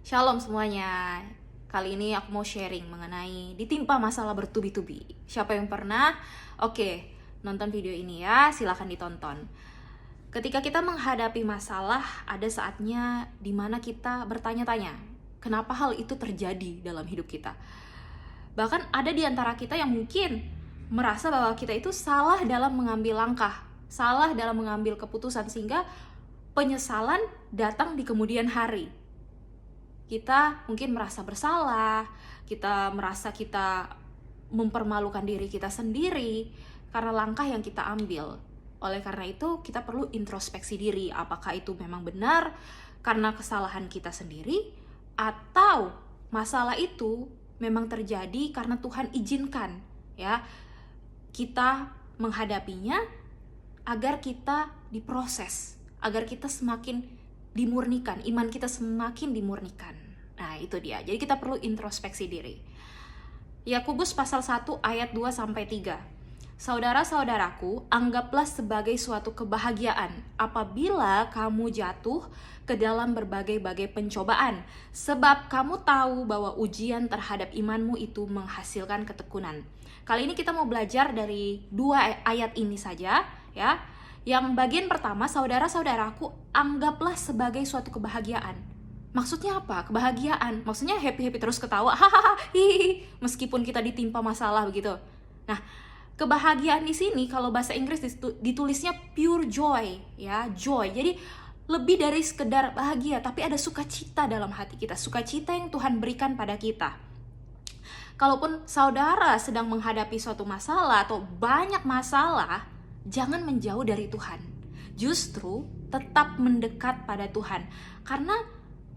Shalom semuanya. Kali ini aku mau sharing mengenai ditimpa masalah bertubi-tubi. Siapa yang pernah? Oke, nonton video ini ya, silahkan ditonton. Ketika kita menghadapi masalah, ada saatnya dimana kita bertanya-tanya, kenapa hal itu terjadi dalam hidup kita? Bahkan ada di antara kita yang mungkin merasa bahwa kita itu salah dalam mengambil langkah, salah dalam mengambil keputusan, sehingga penyesalan datang di kemudian hari. Kita mungkin merasa bersalah, kita merasa kita mempermalukan diri kita sendiri karena langkah yang kita ambil. Oleh karena itu, kita perlu introspeksi diri, apakah itu memang benar karena kesalahan kita sendiri, atau masalah itu memang terjadi karena Tuhan izinkan, ya, kita menghadapinya agar kita diproses, agar kita semakin dimurnikan, iman kita semakin dimurnikan. Nah, itu dia. Jadi kita perlu introspeksi diri. Yakobus pasal 1 ayat 2-3. Saudara-saudaraku, anggaplah sebagai suatu kebahagiaan apabila kamu jatuh ke dalam berbagai-bagai pencobaan, sebab kamu tahu bahwa ujian terhadap imanmu itu menghasilkan ketekunan. Kali ini kita mau belajar dari 2 ayat ini saja, ya. Yang bagian pertama, saudara-saudaraku, anggaplah sebagai suatu kebahagiaan. Maksudnya apa? Kebahagiaan. Maksudnya happy-happy terus ketawa, hahaha, hihihi, meskipun kita ditimpa masalah begitu. Nah, kebahagiaan di sini kalau bahasa Inggris ditulisnya pure joy, ya, joy. Jadi lebih dari sekedar bahagia, tapi ada sukacita dalam hati kita, sukacita yang Tuhan berikan pada kita. Kalaupun saudara sedang menghadapi suatu masalah atau banyak masalah, jangan menjauh dari Tuhan. Justru tetap mendekat pada Tuhan. Karena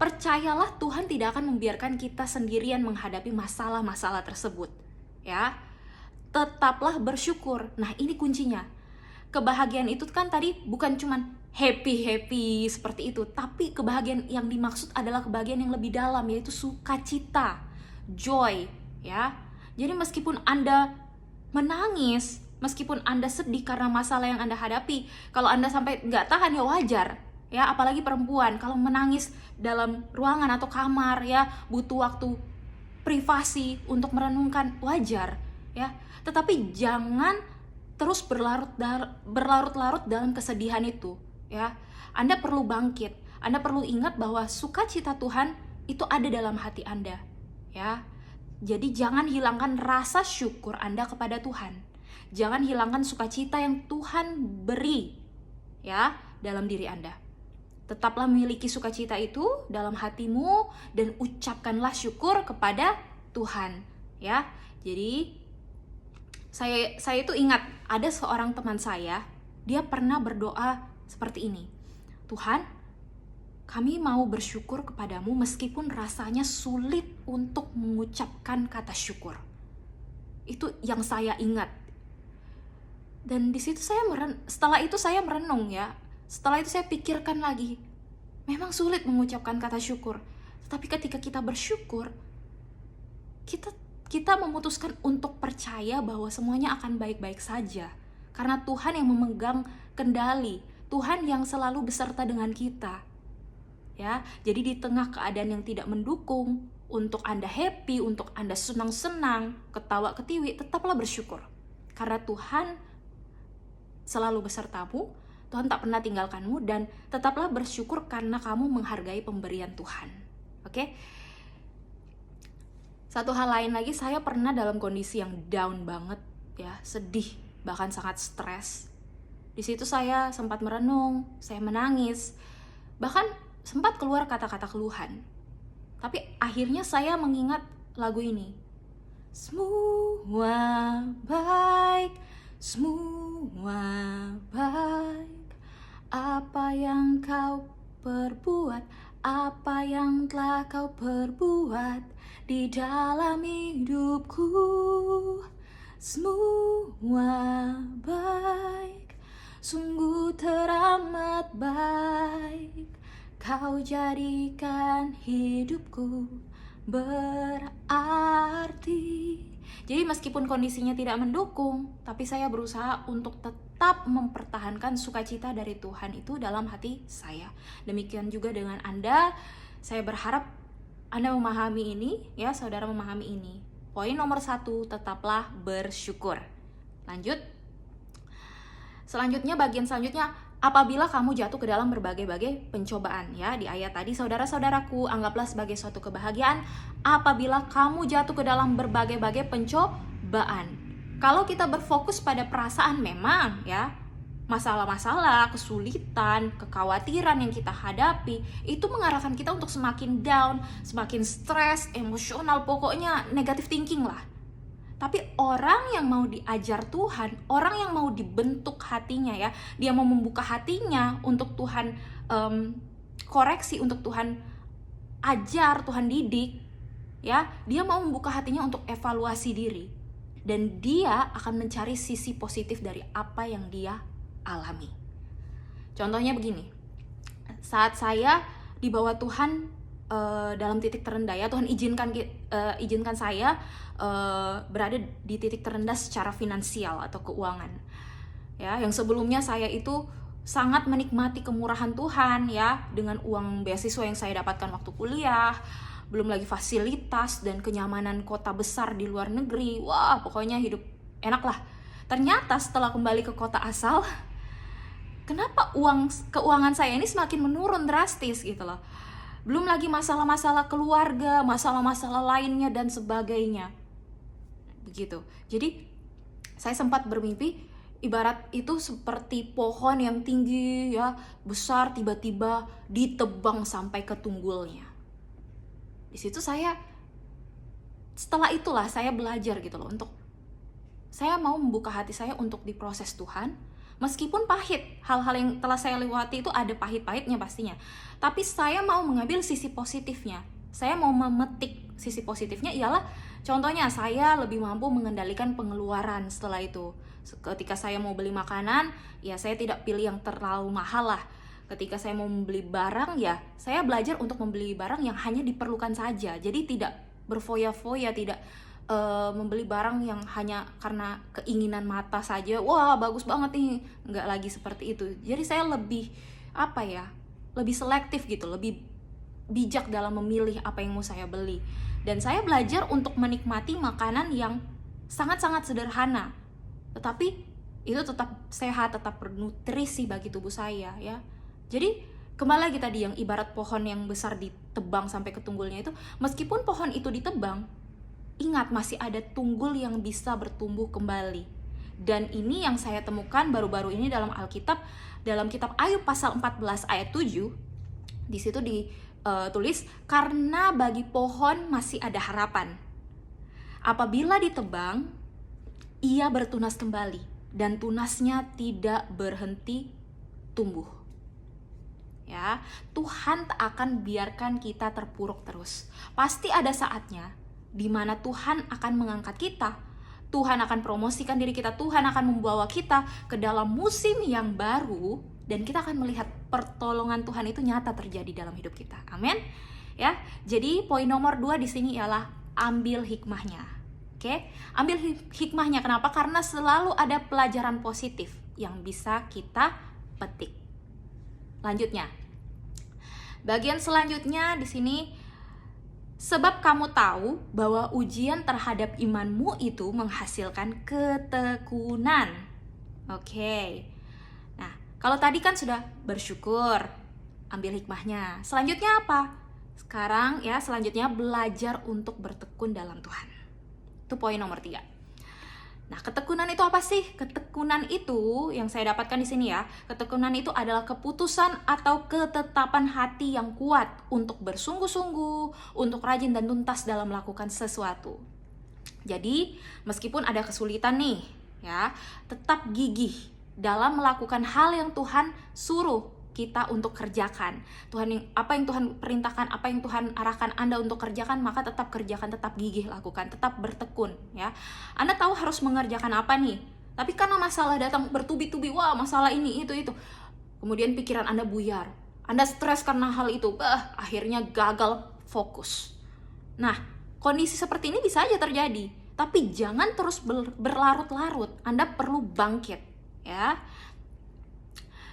percayalah, Tuhan tidak akan membiarkan kita sendirian menghadapi masalah-masalah tersebut. Ya, tetaplah bersyukur. Nah, ini kuncinya. Kebahagiaan itu kan tadi bukan cuman happy-happy seperti itu, tapi kebahagiaan yang dimaksud adalah kebahagiaan yang lebih dalam, yaitu sukacita, joy, ya. Jadi meskipun Anda menangis, meskipun Anda sedih karena masalah yang Anda hadapi, kalau Anda sampai nggak tahan ya wajar, ya, apalagi perempuan, kalau menangis dalam ruangan atau kamar, ya, butuh waktu privasi untuk merenungkan, wajar, ya. Tetapi jangan terus berlarut-larut dalam kesedihan itu, ya. Anda perlu bangkit, Anda perlu ingat bahwa sukacita Tuhan itu ada dalam hati Anda, ya. Jadi jangan hilangkan rasa syukur Anda kepada Tuhan. Jangan hilangkan sukacita yang Tuhan beri, ya, dalam diri Anda. Tetaplah memiliki sukacita itu dalam hatimu dan ucapkanlah syukur kepada Tuhan, ya. Jadi saya itu ingat ada seorang teman saya, dia pernah berdoa seperti ini. Tuhan, kami mau bersyukur kepadamu meskipun rasanya sulit untuk mengucapkan kata syukur. Itu yang saya ingat. Dan di situ setelah itu saya merenung, ya. Setelah itu saya pikirkan lagi. Memang sulit mengucapkan kata syukur. Tetapi ketika kita bersyukur, kita memutuskan untuk percaya bahwa semuanya akan baik-baik saja. Karena Tuhan yang memegang kendali, Tuhan yang selalu beserta dengan kita. Ya, jadi di tengah keadaan yang tidak mendukung, untuk Anda happy, untuk Anda senang-senang, ketawa-ketiwi, tetaplah bersyukur. Karena Tuhan selalu besertamu, Tuhan tak pernah tinggalkanmu, dan tetaplah bersyukur karena kamu menghargai pemberian Tuhan. Oke? Satu hal lain lagi, saya pernah dalam kondisi yang down banget, ya, sedih, bahkan sangat stres. Di situ saya sempat merenung, saya menangis, bahkan sempat keluar kata-kata keluhan. Tapi akhirnya saya mengingat lagu ini. Semua baik, semua baik. Apa yang kau perbuat, apa yang telah kau perbuat di dalam hidupku, semua baik, sungguh teramat baik. Kau jadikan hidupku berarti. Jadi meskipun kondisinya tidak mendukung, tapi saya berusaha untuk tetap mempertahankan sukacita dari Tuhan itu dalam hati saya. Demikian juga dengan Anda, saya berharap Anda memahami ini, ya, saudara memahami ini. Poin nomor 1, tetaplah bersyukur. Lanjut. Selanjutnya, bagian selanjutnya, apabila kamu jatuh ke dalam berbagai-bagai pencobaan, ya, di ayat tadi, saudara-saudaraku, anggaplah sebagai suatu kebahagiaan apabila kamu jatuh ke dalam berbagai-bagai pencobaan. Kalau kita berfokus pada perasaan, memang, ya, masalah-masalah, kesulitan, kekhawatiran yang kita hadapi itu mengarahkan kita untuk semakin down, semakin stres, emosional, pokoknya negative thinking lah. Tapi orang yang mau diajar Tuhan, orang yang mau dibentuk hatinya, ya, dia mau membuka hatinya untuk Tuhan koreksi, untuk Tuhan ajar, Tuhan didik, ya, dia mau membuka hatinya untuk evaluasi diri, dan dia akan mencari sisi positif dari apa yang dia alami. Contohnya begini, saat saya dibawa Tuhan dalam titik terendah, ya, Tuhan izinkan saya berada di titik terendah secara finansial atau keuangan, ya, yang sebelumnya saya itu sangat menikmati kemurahan Tuhan, ya, dengan uang beasiswa yang saya dapatkan waktu kuliah, belum lagi fasilitas dan kenyamanan kota besar di luar negeri. Wah, pokoknya hidup enak lah. Ternyata setelah kembali ke kota asal, kenapa keuangan saya ini semakin menurun drastis gitu loh. Belum lagi masalah-masalah keluarga, masalah-masalah lainnya dan sebagainya. Begitu. Jadi saya sempat bermimpi ibarat itu seperti pohon yang tinggi, ya, besar, tiba-tiba ditebang sampai ke tunggulnya. Di situ setelah itulah saya belajar gitu loh, untuk saya mau membuka hati saya untuk diproses Tuhan. Meskipun pahit, hal-hal yang telah saya lewati itu ada pahit-pahitnya pastinya. Tapi saya mau mengambil sisi positifnya. Saya mau memetik sisi positifnya, ialah contohnya saya lebih mampu mengendalikan pengeluaran setelah itu. Ketika saya mau beli makanan, ya saya tidak pilih yang terlalu mahal lah. Ketika saya mau membeli barang, ya saya belajar untuk membeli barang yang hanya diperlukan saja. Jadi tidak berfoya-foya, tidak membeli barang yang hanya karena keinginan mata saja. Wah, bagus banget nih. Nggak lagi seperti itu. Jadi saya lebih lebih selektif gitu, lebih bijak dalam memilih apa yang mau saya beli. Dan saya belajar untuk menikmati makanan yang sangat-sangat sederhana, tetapi itu tetap sehat, tetap bernutrisi bagi tubuh saya, ya. Jadi kembali lagi tadi yang ibarat pohon yang besar ditebang sampai ke tunggulnya itu, meskipun pohon itu ditebang, ingat masih ada tunggul yang bisa bertumbuh kembali. Dan ini yang saya temukan baru-baru ini dalam Alkitab, dalam kitab Ayub pasal 14 ayat 7. Di situ ditulis, karena bagi pohon masih ada harapan. Apabila ditebang, ia bertunas kembali dan tunasnya tidak berhenti tumbuh. Ya, Tuhan tak akan biarkan kita terpuruk terus. Pasti ada saatnya di mana Tuhan akan mengangkat kita, Tuhan akan promosikan diri kita, Tuhan akan membawa kita ke dalam musim yang baru, dan kita akan melihat pertolongan Tuhan itu nyata terjadi dalam hidup kita. Amin. Ya, jadi poin nomor 2 di sini ialah ambil hikmahnya. Oke, ambil hikmahnya. Kenapa? Karena selalu ada pelajaran positif yang bisa kita petik. Lanjutnya, bagian selanjutnya di sini, sebab kamu tahu bahwa ujian terhadap imanmu itu menghasilkan ketekunan. Oke. Nah, kalau tadi kan sudah bersyukur, ambil hikmahnya. Selanjutnya apa? Sekarang ya, selanjutnya belajar untuk bertekun dalam Tuhan. Itu poin nomor 3. Nah, ketekunan itu apa sih? Ketekunan itu yang saya dapatkan di sini ya. Ketekunan itu adalah keputusan atau ketetapan hati yang kuat untuk bersungguh-sungguh, untuk rajin dan tuntas dalam melakukan sesuatu. Jadi, meskipun ada kesulitan nih, ya, tetap gigih dalam melakukan hal yang Tuhan suruh kita untuk kerjakan. Apa yang Tuhan perintahkan, apa yang Tuhan arahkan Anda untuk kerjakan, maka tetap kerjakan, tetap gigih lakukan, tetap bertekun, ya. Anda tahu harus mengerjakan apa nih, tapi karena masalah datang bertubi-tubi, wah masalah ini, itu. Kemudian pikiran Anda buyar, Anda stres karena hal itu, akhirnya gagal fokus. Nah, kondisi seperti ini bisa aja terjadi, tapi jangan terus berlarut-larut. Anda perlu bangkit, ya.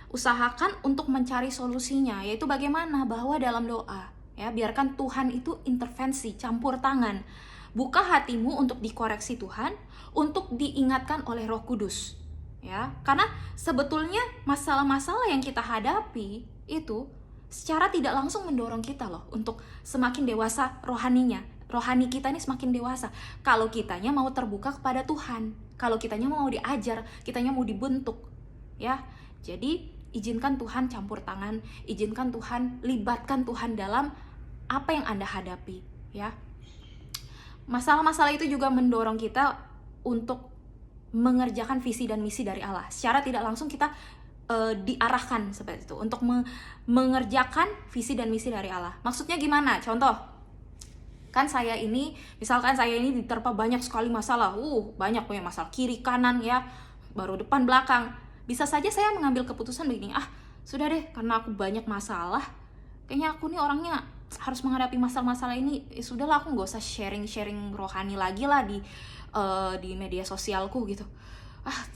Usahakan untuk mencari solusinya, yaitu bagaimana? Bahwa dalam doa, Ya, biarkan Tuhan itu intervensi, campur tangan. Buka hatimu untuk dikoreksi Tuhan, untuk diingatkan oleh Roh Kudus. Ya, karena sebetulnya masalah-masalah yang kita hadapi itu secara tidak langsung mendorong kita loh untuk semakin dewasa rohaninya. Rohani kita ini semakin dewasa kalau kitanya mau terbuka kepada Tuhan, kalau kitanya mau diajar, kitanya mau dibentuk. Ya, jadi izinkan Tuhan campur tangan, izinkan Tuhan, libatkan Tuhan dalam apa yang Anda hadapi, ya. Masalah-masalah itu juga mendorong kita untuk mengerjakan visi dan misi dari Allah. Secara tidak langsung kita diarahkan seperti itu untuk mengerjakan visi dan misi dari Allah. Maksudnya gimana? Contoh, kan saya ini, misalkan saya ini diterpa banyak sekali masalah, banyak punya masalah kiri kanan ya, baru depan belakang. Bisa saja saya mengambil keputusan begini, sudah deh, karena aku banyak masalah, kayaknya aku nih orangnya harus menghadapi masalah-masalah ini, sudahlah aku nggak usah sharing rohani lagi lah di media sosialku gitu.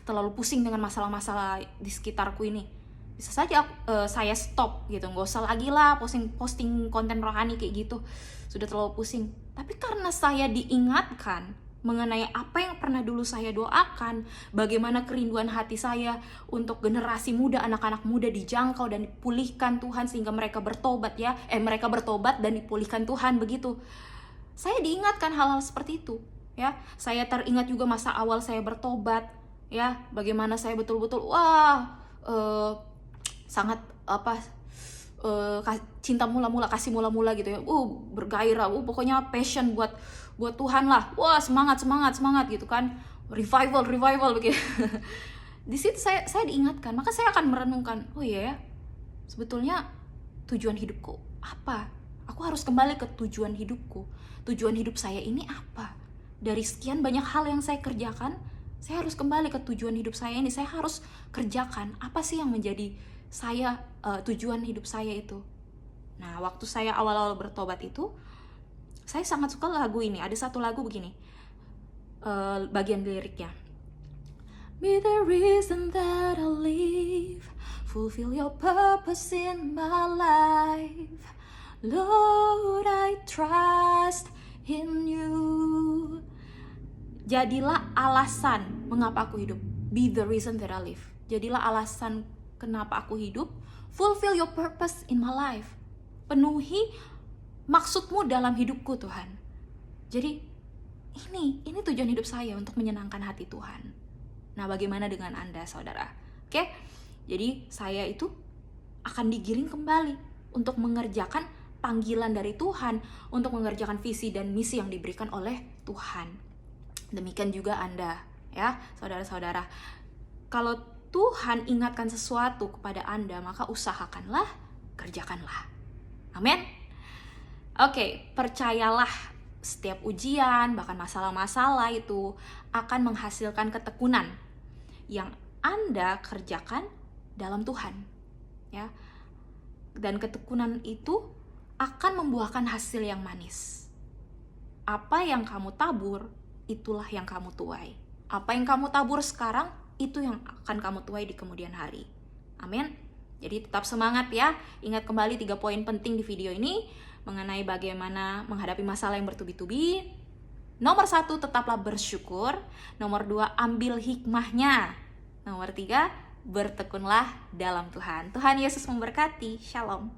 Terlalu pusing dengan masalah-masalah di sekitarku ini. Bisa saja saya stop gitu, nggak usah lagi lah posting konten rohani kayak gitu, sudah terlalu pusing. Tapi karena saya diingatkan mengenai apa yang pernah dulu saya doakan, bagaimana kerinduan hati saya untuk generasi muda, anak-anak muda dijangkau dan dipulihkan Tuhan sehingga mereka bertobat ya, mereka bertobat dan dipulihkan Tuhan begitu. Saya diingatkan hal-hal seperti itu ya. Saya teringat juga masa awal saya bertobat ya, bagaimana saya betul-betul sangat cinta mula-mula, kasih mula-mula gitu ya, bergairah, pokoknya passion buat Tuhan lah, semangat gitu kan, revival begitu. Di situ saya diingatkan, maka saya akan merenungkan, iya ya, sebetulnya tujuan hidupku apa? Aku harus kembali ke tujuan hidupku. Tujuan hidup saya ini apa? Dari sekian banyak hal yang saya kerjakan, saya harus kembali ke tujuan hidup saya ini. Saya harus kerjakan apa sih yang menjadi saya, tujuan hidup saya itu. Nah, waktu saya awal-awal bertobat itu, saya sangat suka lagu ini. Ada satu lagu begini, bagian liriknya. Be the reason that I live, fulfill your purpose in my life. Lord, I trust in you. Jadilah alasan mengapa aku hidup. Be the reason that I live. Jadilah alasan kenapa aku hidup. Fulfill your purpose in my life. Penuhi maksudmu dalam hidupku, Tuhan. Jadi ini tujuan hidup saya, untuk menyenangkan hati Tuhan. Nah, bagaimana dengan Anda, saudara? Oke? Jadi saya itu akan digiring kembali untuk mengerjakan panggilan dari Tuhan, untuk mengerjakan visi dan misi yang diberikan oleh Tuhan. Demikian juga Anda, ya, saudara-saudara. Kalau Tuhan ingatkan sesuatu kepada Anda, maka usahakanlah, kerjakanlah. Amin. Oke, percayalah, setiap ujian, bahkan masalah-masalah itu akan menghasilkan ketekunan yang Anda kerjakan dalam Tuhan, ya. Dan ketekunan itu akan membuahkan hasil yang manis. Apa yang kamu tabur, itulah yang kamu tuai. Apa yang kamu tabur sekarang, itu yang akan kamu tuai di kemudian hari. Amin. Jadi tetap semangat ya. Ingat kembali 3 poin penting di video ini mengenai bagaimana menghadapi masalah yang bertubi-tubi. Nomor 1, tetaplah bersyukur. Nomor 2, ambil hikmahnya. Nomor 3, bertekunlah dalam Tuhan. Tuhan Yesus memberkati. Shalom.